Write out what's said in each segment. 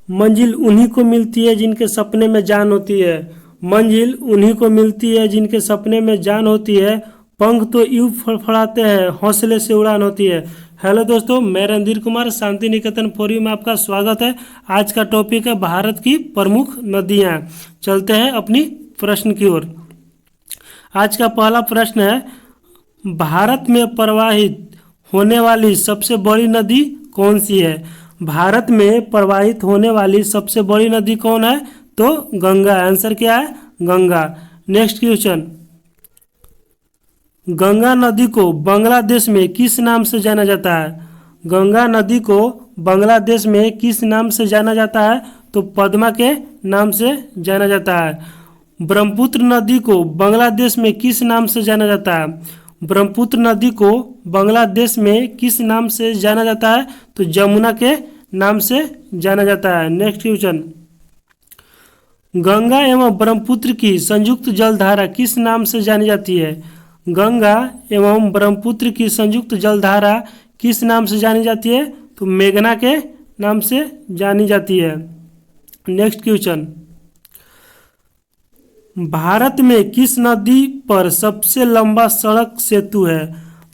मंजिल उन्हीं को मिलती है जिनके सपने में जान होती है। मंजिल उन्हीं को मिलती है जिनके सपने में जान होती है। पंख तो यूं फड़फड़ाते हैं, हौसले से उड़ान होती है। हेलो दोस्तों, मैं रणधीर कुमार शांति निकेतन फोरम में आपका स्वागत है। आज का टॉपिक है भारत की प्रमुख नदियाँ। चलते हैं अपनी प्रश्न की ओर। आज का पहला प्रश्न है, भारत में प्रवाहित होने वाली सबसे बड़ी नदी कौन सी है? भारत में प्रवाहित होने वाली सबसे बड़ी नदी कौन है? तो गंगा। आंसर क्या है? गंगा। नेक्स्ट क्वेश्चन, गंगा नदी को बांग्लादेश में किस नाम से जाना जाता है? गंगा नदी को बांग्लादेश में किस नाम से जाना जाता है? तो पद्मा के नाम से जाना जाता है। ब्रह्मपुत्र नदी को बांग्लादेश में किस नाम से जाना जाता है? ब्रह्मपुत्र नदी को बांग्लादेश में किस नाम से जाना जाता है? तो जमुना के नाम से जाना जाता है। नेक्स्ट क्वेश्चन, गंगा एवं ब्रह्मपुत्र की संयुक्त जलधारा किस नाम से जानी जाती है? गंगा एवं ब्रह्मपुत्र की संयुक्त जलधारा किस नाम से जानी जाती है? तो मेघना के नाम से जानी जाती है। नेक्स्ट क्वेश्चन, भारत में किस नदी पर सबसे लंबा सड़क सेतु है?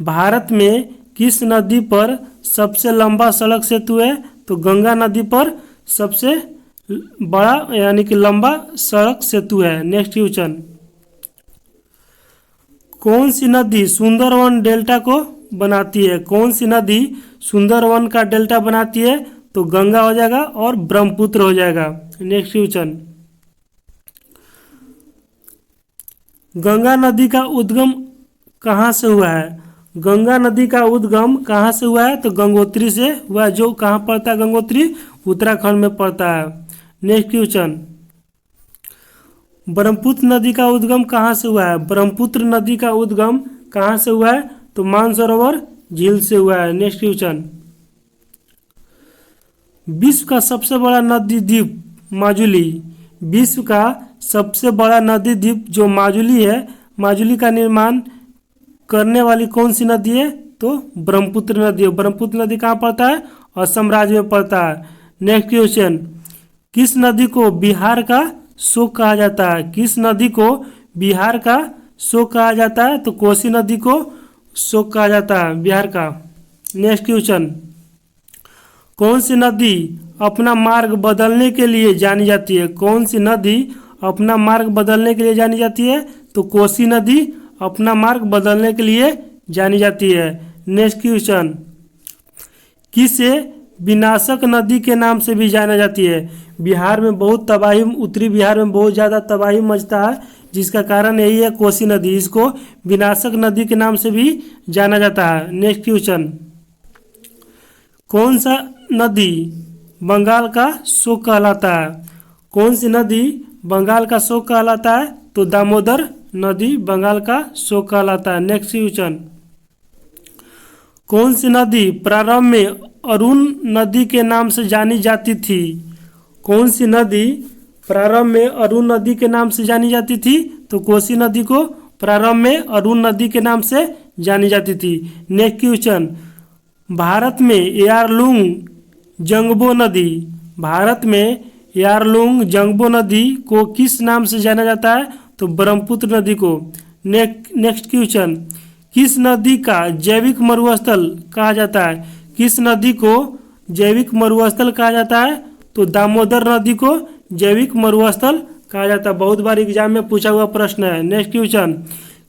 भारत में किस नदी पर सबसे लंबा सड़क सेतु है? तो गंगा नदी पर सबसे बड़ा यानी कि लंबा सड़क सेतु है। नेक्स्ट क्वेश्चन, कौन सी नदी सुंदरवन डेल्टा को बनाती है? कौन सी नदी सुंदरवन का डेल्टा बनाती है? तो गंगा हो जाएगा और ब्रह्मपुत्र हो जाएगा। नेक्स्ट क्वेश्चन, गंगा नदी का उद्गम कहाँ से हुआ है? गंगा नदी का उद्गम कहाँ से हुआ है? तो गंगोत्री से हुआ है। जो कहाँ पड़ता है गंगोत्री? उत्तराखंड में पड़ता है। नेक्स्ट क्वेश्चन, ब्रह्मपुत्र नदी का उद्गम कहाँ से हुआ है? ब्रह्मपुत्र नदी का उद्गम कहाँ से हुआ है? तो मानसरोवर झील से हुआ है। नेक्स्ट क्वेश्चन, विश्व का सबसे बड़ा नदी द्वीप माजुली। विश्व का सबसे बड़ा नदी द्वीप जो माजुली है, माजुली का निर्माण करने वाली कौन सी नदी है? तो ब्रह्मपुत्र नदी है। ब्रह्मपुत्र नदी कहाँ पड़ता है? असम राज्य में पड़ता है। नेक्स्ट क्वेश्चन, किस नदी को बिहार का शोक कहा जाता है? किस नदी को बिहार का शोक कहा जाता है? तो कोसी नदी को शोक कहा जाता है बिहार का। नेक्स्ट क्वेश्चन, कौन सी नदी अपना मार्ग बदलने के लिए जानी जाती है? कौन सी नदी अपना मार्ग बदलने के लिए जानी जाती है? तो कोसी नदी अपना मार्ग बदलने के लिए जानी जाती है। नेक्स्ट क्वेश्चन, किसे विनाशक नदी के नाम से भी जाना जाती है? बिहार में बहुत तबाही, उत्तरी बिहार में बहुत ज़्यादा तबाही मचता है, जिसका कारण यही है कोसी नदी। इसको विनाशक नदी के नाम से भी जाना जाता है। नेक्स्ट क्वेश्चन, कौन सा नदी बंगाल का शोक कहलाता है? कौन सी नदी बंगाल का शोक कहलाता है? तो दामोदर नदी बंगाल का शोक कहलाता है। नेक्स्ट क्वेश्चन, कौन सी नदी प्रारंभ में अरुण नदी के नाम से जानी जाती थी? कौन सी नदी प्रारंभ में अरुण नदी के नाम से जानी जाती थी? तो कोसी नदी को प्रारंभ में अरुण नदी के नाम से जानी जाती थी। नेक्स्ट क्वेश्चन, भारत में यारलुंग जंगबो नदी, भारत में यारलुंग जंगबो नदी को किस नाम से जाना जाता है? तो ब्रह्मपुत्र नदी को। नेक्स्ट क्वेश्चन, किस नदी का जैविक मरुस्थल कहा जाता है? किस नदी को जैविक मरुस्थल कहा जाता है? तो दामोदर नदी को जैविक मरुस्थल कहा जाता है। बहुत बार एग्जाम में पूछा हुआ प्रश्न है। नेक्स्ट क्वेश्चन,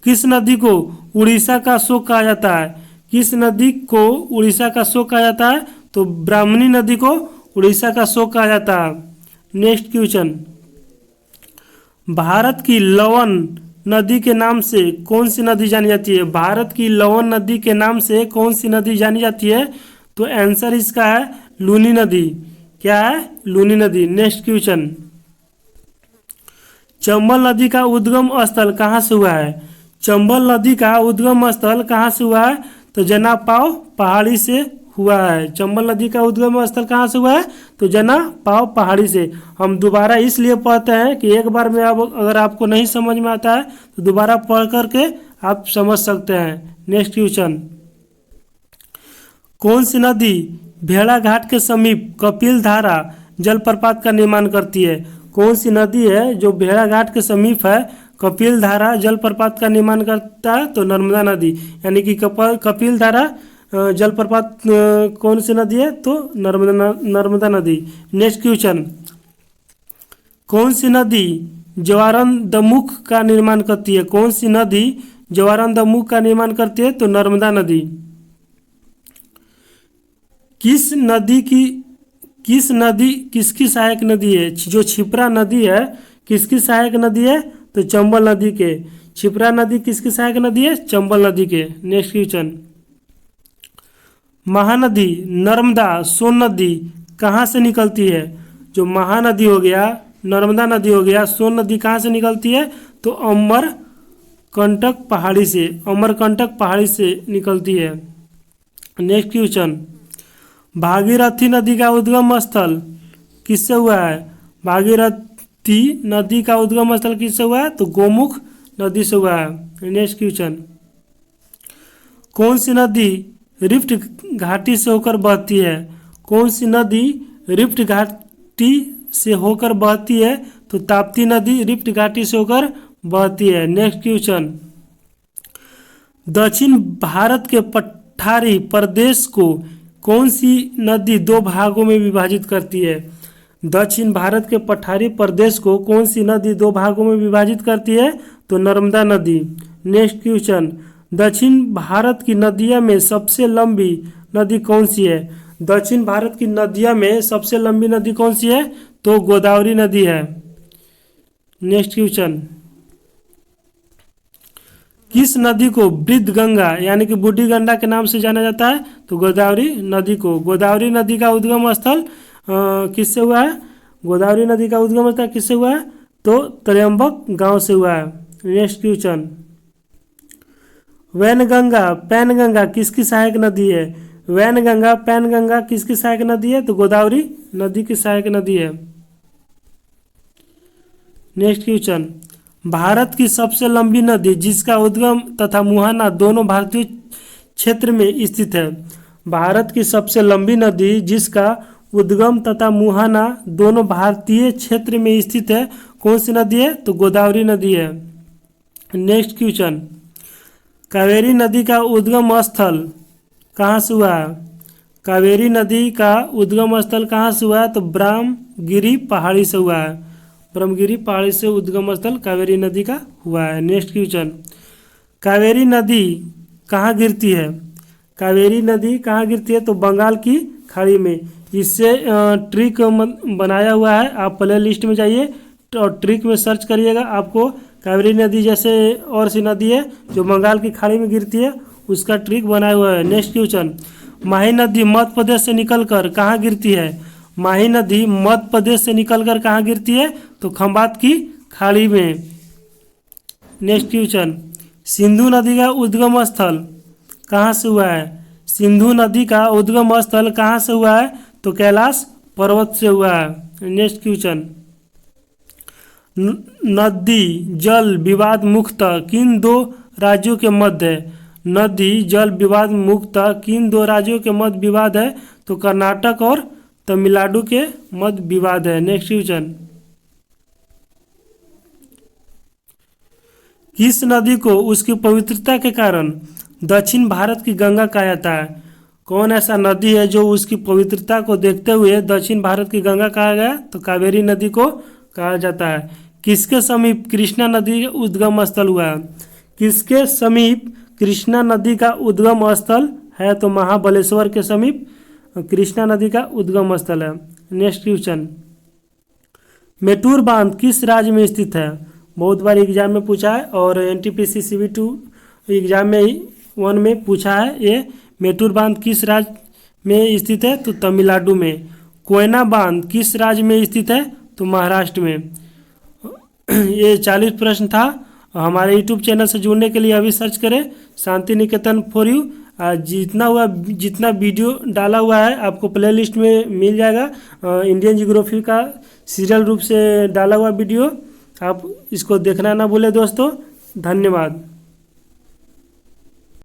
किस नदी को उड़ीसा का शोक कहा जाता है? किस नदी को उड़ीसा का शोक कहा जाता है? तो ब्राह्मणी नदी को उड़ीसा का शोक कहा जाता है। नेक्स्ट क्वेश्चन, भारत की लवन नदी के नाम से कौन सी नदी जानी जाती है? भारत की लवन नदी के नाम से कौन सी नदी जानी जाती है? तो आंसर इसका है लूनी नदी। क्या है? लूनी नदी। नेक्स्ट क्वेश्चन, चंबल नदी का उद्गम स्थल कहाँ से हुआ है? चंबल नदी का उद्गम स्थल कहाँ से हुआ है? तो जनापाव पहाड़ी से हुआ है। चंबल नदी का उद्गम स्थल कहाँ से हुआ है? तो जनापाव पहाड़ी से। हम दोबारा इसलिए पढ़ते हैं कि एक बार में अब अगर आपको नहीं समझ में आता है तो दोबारा पढ़ करके आप समझ सकते हैं। नेक्स्ट क्वेश्चन, कौन सी नदी भेड़ाघाट के समीप कपिल धारा जलप्रपात का निर्माण करती है? कौन सी नदी है जो भेड़ाघाट के समीप है कपिल धारा जलप्रपात का निर्माण करता है? तो नर्मदा नदी, यानी कि कपिल धारा जलप्रपात कौन सी नदी है? तो नर्मदा नदी। नेक्स्ट क्वेश्चन, कौन सी नदी जवारंदमुख का निर्माण करती है? कौन सी नदी जवारंदमुख का निर्माण करती है? तो नर्मदा नदी। किस नदी किसकी सहायक नदी है? जो क्षिप्रा नदी है किसकी सहायक नदी है? तो चंबल नदी के। क्षिप्रा नदी किसकी सहायक नदी है? चंबल नदी के। नेक्स्ट क्वेश्चन, महानदी नर्मदा सोन नदी कहाँ से निकलती है? जो महानदी हो गया, नर्मदा नदी हो गया, सोन नदी कहाँ से निकलती है? तो अमरकंटक पहाड़ी से, अमरकंटक पहाड़ी से निकलती है। नेक्स्ट क्वेश्चन, भागीरथी नदी का उद्गम स्थल किससे हुआ है? भागीरथी नदी का उद्गम स्थल किससे हुआ है? तो गोमुख नदी से हुआ है। नेक्स्ट क्वेश्चन, कौन सी नदी रिफ्ट घाटी से होकर बहती है? कौन सी नदी रिफ्ट घाटी से होकर बहती है? तो ताप्ती नदी रिफ्ट घाटी से होकर बहती है। नेक्स्ट क्वेश्चन, दक्षिण भारत के पठारी प्रदेश को कौन सी नदी दो भागों में विभाजित करती है? दक्षिण भारत के पठारी प्रदेश को कौन सी नदी दो भागों में विभाजित करती है? तो नर्मदा नदी। नेक्स्ट क्वेश्चन, दक्षिण भारत की नदियों में सबसे लंबी नदी कौन सी है? दक्षिण भारत की नदियों में सबसे लंबी नदी कौन सी है? तो गोदावरी नदी है। नेक्स्ट क्वेश्चन, किस नदी को वृद्ध गंगा यानी कि बूढ़ी गंगा के नाम से जाना जाता है? तो गोदावरी नदी को। गोदावरी नदी का उद्गम स्थल किससे हुआ है? गोदावरी नदी का उद्गम स्थल किससे हुआ है? तो त्र्यंबक गांव से हुआ है। नेक्स्ट क्वेश्चन, वैनगंगा पैनगंगा किसकी सहायक नदी है? वैनगंगा पैनगंगा किसकी सहायक नदी है? तो गोदावरी नदी की सहायक नदी है। नेक्स्ट क्वेश्चन, भारत की सबसे लंबी नदी जिसका उद्गम तथा मुहाना दोनों भारतीय क्षेत्र में स्थित है? भारत की सबसे लंबी नदी जिसका उद्गम तथा मुहाना दोनों भारतीय क्षेत्र में स्थित है, कौन सी नदी है? तो गोदावरी नदी है। नेक्स्ट क्वेश्चन, कावेरी नदी का उद्गम स्थल कहाँ से हुआ है? कावेरी नदी का उद्गम स्थल कहाँ से हुआ है? तो ब्रह्मगिरी पहाड़ी से हुआ है। ब्रह्मगिरी पहाड़ी से उद्गम स्थल कावेरी नदी का हुआ है। नेक्स्ट क्वेश्चन, कावेरी नदी कहाँ गिरती है? कावेरी नदी कहाँ गिरती है? तो बंगाल की खाड़ी में। इससे ट्रिक बनाया हुआ है, आप प्ले लिस्ट में जाइए और ट्रिक में सर्च करिएगा, आपको कावेरी नदी जैसे और सी नदी है जो बंगाल की खाड़ी में गिरती है उसका ट्रिक बनाया हुआ है। नेक्स्ट क्वेश्चन, माही नदी मध्य प्रदेश से निकलकर कहाँ गिरती है? माही नदी मध्य प्रदेश से निकलकर कहाँ गिरती है? तो खंबात की खाड़ी में। नेक्स्ट क्वेश्चन, सिंधु नदी का उद्गम स्थल कहाँ से हुआ है? सिंधु नदी का उद्गम स्थल कहाँ से हुआ है? तो कैलाश पर्वत से हुआ है। नेक्स्ट क्वेश्चन, नदी जल विवाद मुक्तः किन दो राज्यों के मध्य है? नदी जल विवाद मुक्तः किन दो राज्यों के मध्य विवाद है? तो कर्नाटक और तमिलनाडु के मध्य विवाद है। नेक्स्ट क्वेश्चन, किस नदी को उसकी पवित्रता के कारण दक्षिण भारत की गंगा कहा जाता है? कौन ऐसा नदी है जो उसकी पवित्रता को देखते हुए दक्षिण भारत की गंगा कहा गया? तो कावेरी नदी को कहा जाता है। किसके समीप कृष्णा नदी का उद्गम स्थल हुआ है? किसके समीप कृष्णा नदी का उद्गम स्थल है? तो महाबलेश्वर के समीप कृष्णा नदी का उद्गम स्थल है। नेक्स्ट क्वेश्चन, मेटूर बांध किस राज्य में स्थित है? बहुत बार एग्जाम में पूछा है और NTPC CV2 एग्जाम में 1 में पूछा है। ये मेटूर बांध किस राज्य में स्थित है? तो तमिलनाडु में। कोयना बांध किस राज्य में स्थित है? तो महाराष्ट्र में। ये 40 प्रश्न था। हमारे YouTube चैनल से जुड़ने के लिए अभी सर्च करें शांति निकेतन फॉर यू। जितना वीडियो डाला हुआ है आपको प्ले लिस्ट में मिल जाएगा। इंडियन जियोग्राफी का सीरियल रूप से डाला हुआ वीडियो, आप इसको देखना ना भूलें दोस्तों। धन्यवाद।